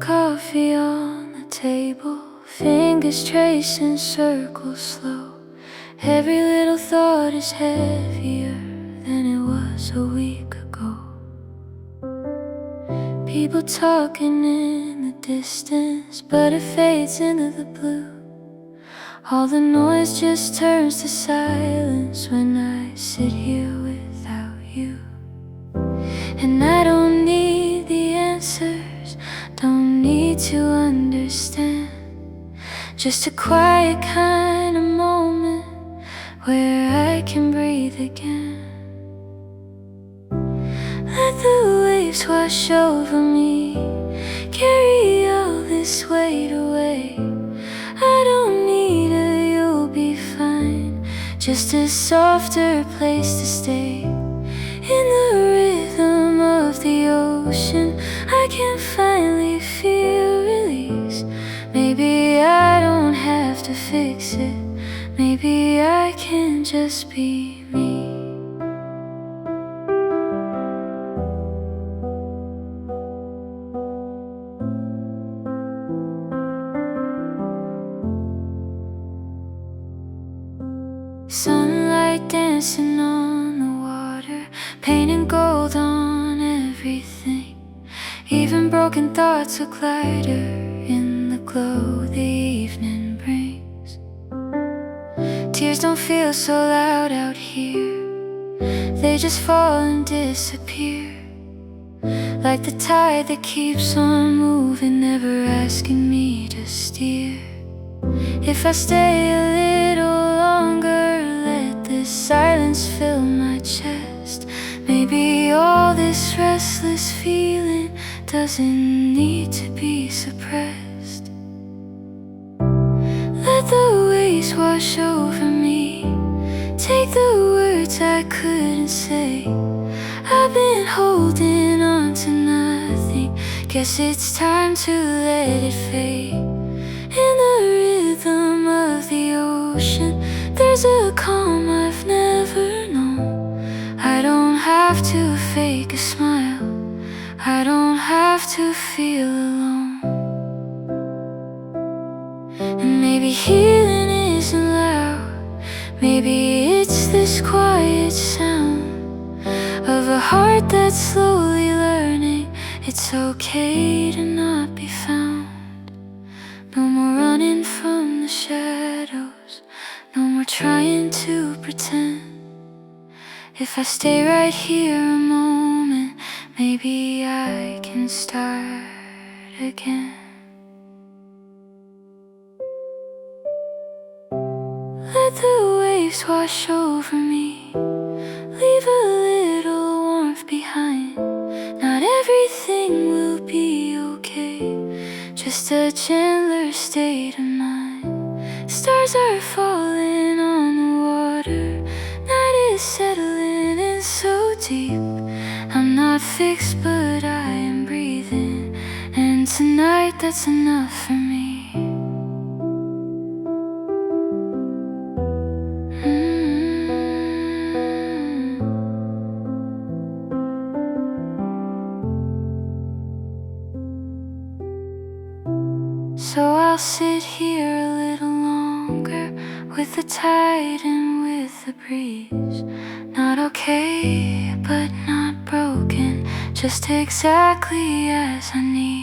coffee on the table, fingers tracing circles slow. Every little thought is heavier than it was a week ago. People talking in the distance, but it fades into the blue. All the noise just turns to silence when I sit here without you. And I don't need the answers, don't need to understand. Just a quiet kind of moment where I can breathe again. Let the waves wash over me, carry all this weight away. I don't need a you'll be fine, just a softer place to stay. In the rhythm of the ocean, I can finally feel release. Maybe I don't have to fix it, maybe I can just be me. Sunlight dancing on the water, painting gold on everything. Even broken thoughts look lighter in the glow the evening brings. Tears don't feel so loud out here, they just fall and disappear. Like the tide that keeps on moving, never asking me to steer. If I stay a little longer, let this silence fill my chest. Maybe all this restless feeling doesn't need to be suppressed. Let the waves wash over me, take the words I couldn't say. I've been holding on to nothing, guess it's time to let it fade. In the rhythm of the ocean, there's a calm I've never known. I don't have to fake a smile, I don't have to feel alone. And maybe healing isn't loud, maybe it's this quiet sound of a heart that's slowly learning it's okay to not be found. No more running from the shadows, no more trying to pretend. If I stay right here a moment, maybe I can start again. Let the waves wash over me, leave a little warmth behind. Not everything will be okay, just a gentler state of mind. Stars are falling on the water, night is settling in so deep. I'm not fixed but I am breathing, and tonight that's enough for me. So I'll sit here a little longer, with the tide and with the breeze. Not okay, but not broken, just exactly as I need.